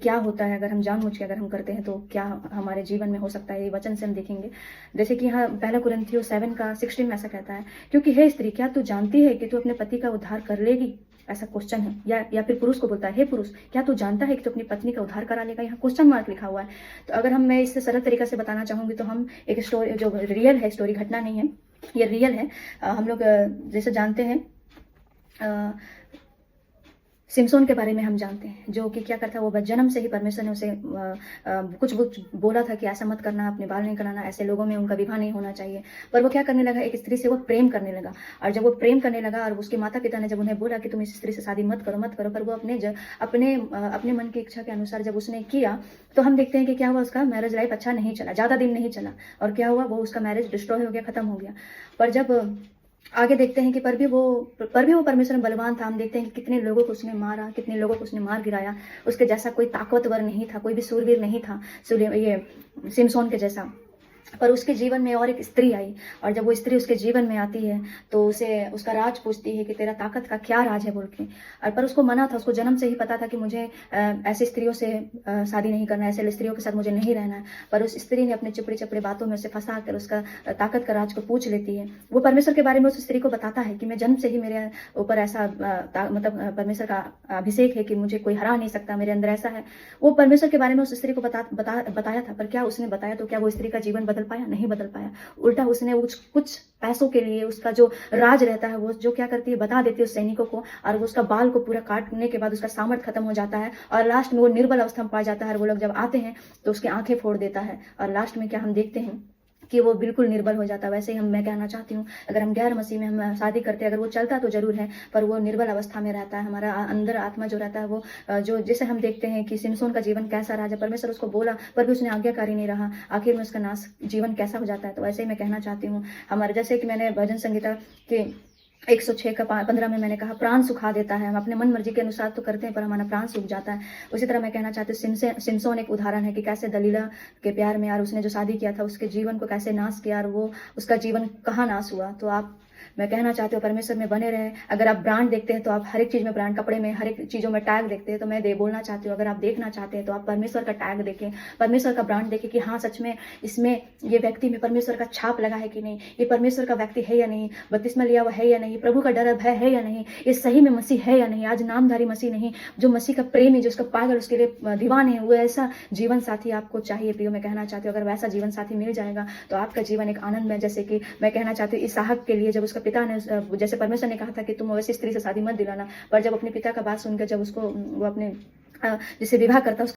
क्या होता है अगर हम जानबूझ के अगर हम करते हैं तो क्या हमारे जीवन में हो सकता है, ये वचन से हम देखेंगे। जैसे कि यहाँ पहला कुरिन्थियों 7 का 16 में ऐसा कहता है, क्योंकि हे स्त्री, क्या तू जानती है कि तू अपने पति का उद्धार कर लेगी? ऐसा क्वेश्चन है। या फिर पुरुष को बोलता है, हे पुरुष, क्या तू जानता है कि तू अपनी पत्नी का उद्धार करा लेगा? यहाँ क्वेश्चन मार्क लिखा हुआ है। तो अगर मैं इससे सरल तरीका से बताना चाहूँगी तो हम एक स्टोरी, जो रियल है, स्टोरी घटना नहीं है, ये रियल है। हम लोग जैसे जानते हैं, सिमसोन के बारे में हम जानते हैं, जो कि क्या करता है, वो जन्म से ही परमेश्वर ने उसे कुछ बोला था कि ऐसा मत करना, अपने बाल नहीं कराना, ऐसे लोगों में उनका विवाह नहीं होना चाहिए। पर वो क्या करने लगा, एक स्त्री से वो प्रेम करने लगा। और जब वो प्रेम करने लगा और उसके माता पिता ने जब उन्हें बोला कि तुम इस स्त्री से शादी मत करो, मत करो, पर वो अपने मन की इच्छा के अनुसार जब उसने किया, तो हम देखते हैं कि क्या हुआ, उसका मैरिज लाइफ अच्छा नहीं चला, ज़्यादा दिन नहीं चला। और क्या हुआ, वो उसका मैरिज डिस्ट्रॉय हो गया, खत्म हो गया। पर जब आगे देखते हैं कि पर भी वो परमेश्वर में बलवान था। हम देखते हैं कि कितने लोगों को उसने मारा, कितने लोगों को उसने मार गिराया। उसके जैसा कोई ताकतवर नहीं था, कोई भी शूरवीर नहीं था ये सिमसोन के जैसा। पर उसके जीवन में और एक स्त्री आई, और जब वो स्त्री उसके जीवन में आती है तो उसे उसका राज पूछती है कि तेरा ताकत का क्या राज है बोल के। और पर उसको मना था, उसको जन्म से ही पता था कि मुझे ऐसी स्त्रियों से शादी नहीं करना है, ऐसे स्त्रियों के साथ मुझे नहीं रहना है। पर उस स्त्री ने अपने चिपड़ी चपड़ी बातों में उसे फंसा कर उसका ताकत का राज को पूछ लेती है। वो परमेश्वर के बारे में उस स्त्री को बताता है कि मैं जन्म से ही मेरे ऊपर ऐसा मतलब परमेश्वर का अभिषेक है कि मुझे कोई हरा नहीं सकता, मेरे अंदर ऐसा है। वो परमेश्वर के बारे में उस स्त्री को बताया था। पर क्या उसने बताया तो क्या वो स्त्री का जीवन बदल पाया? नहीं बदल पाया। उल्टा उसने कुछ पैसों के लिए उसका जो राज रहता है, वो जो क्या करती है, बता देती है उस सैनिकों को, और वो उसका बाल को पूरा काटने के बाद उसका सामर्थ्य खत्म हो जाता है, और लास्ट में वो निर्बल अवस्था में पा जाता है। और वो लोग जब आते हैं तो उसकी आंखें फोड़ देता है, और लास्ट में क्या हम देखते हैं कि वो बिल्कुल निर्बल हो जाता है। वैसे ही मैं कहना चाहती हूँ, अगर हम गैर मसीह में हम शादी करते हैं, अगर वो चलता तो जरूर है, पर वो निर्बल अवस्था में रहता है। हमारा अंदर आत्मा जो रहता है, वो जो जैसे हम देखते हैं कि सिमसोन का जीवन कैसा रहा, जब परमेश्वर उसको बोला पर भी उसने आज्ञाकारी नहीं रहा, आखिर में उसका नाश जीवन कैसा हो जाता है। तो वैसे ही मैं कहना चाहती हूँ, हमारे जैसे कि मैंने भजन संगीता के 106 का 15 में मैंने कहा, प्राण सुखा देता है। हम अपने मन मर्जी के अनुसार तो करते हैं, पर हमारा प्राण सूख जाता है। उसी तरह मैं कहना चाहती हूँ, सिमसोन एक उदाहरण है कि कैसे दलीला के प्यार में, और उसने जो शादी किया था उसके जीवन को कैसे नाश किया, और वो उसका जीवन कहाँ नाश हुआ। तो मैं कहना चाहती हूँ, परमेश्वर में बने रहे। अगर आप ब्रांड देखते हैं तो आप हर एक चीज़ में ब्रांड, कपड़े में, हर एक चीज़ों में टैग देखते हैं। तो मैं बोलना चाहती हूँ, अगर आप देखना चाहते हैं तो आप परमेश्वर का टैग देखें, परमेश्वर का ब्रांड देखें कि हाँ सच में इसमें ये व्यक्ति में परमेश्वर का छाप लगा है कि नहीं, ये परमेश्वर का व्यक्ति है या नहीं, बपतिस्मा लिया हुआ है या नहीं, प्रभु का डर भय है या नहीं, ये सही में मसीह है या नहीं। आज नामधारी मसीह नहीं, जो मसीह का प्रेमी, जो उसका पागल, उसके लिए दीवान है, वो ऐसा जीवन साथी आपको चाहिए। प्रियो, मैं कहना चाहती हूँ, अगर वैसा जीवन साथी मिल जाएगा तो आपका जीवन एक आनंद में, जैसे कि मैं कहना चाहती हूँ इसहाक के लिए, जब उसका पिता ने, जैसे परमेश्वर ने कहा था कि तुम वैसी स्त्री से शादी मत दिलाना, पर जब अपने पिता का बात सुनकर जब उसको वो अपने जिसे विवाह करता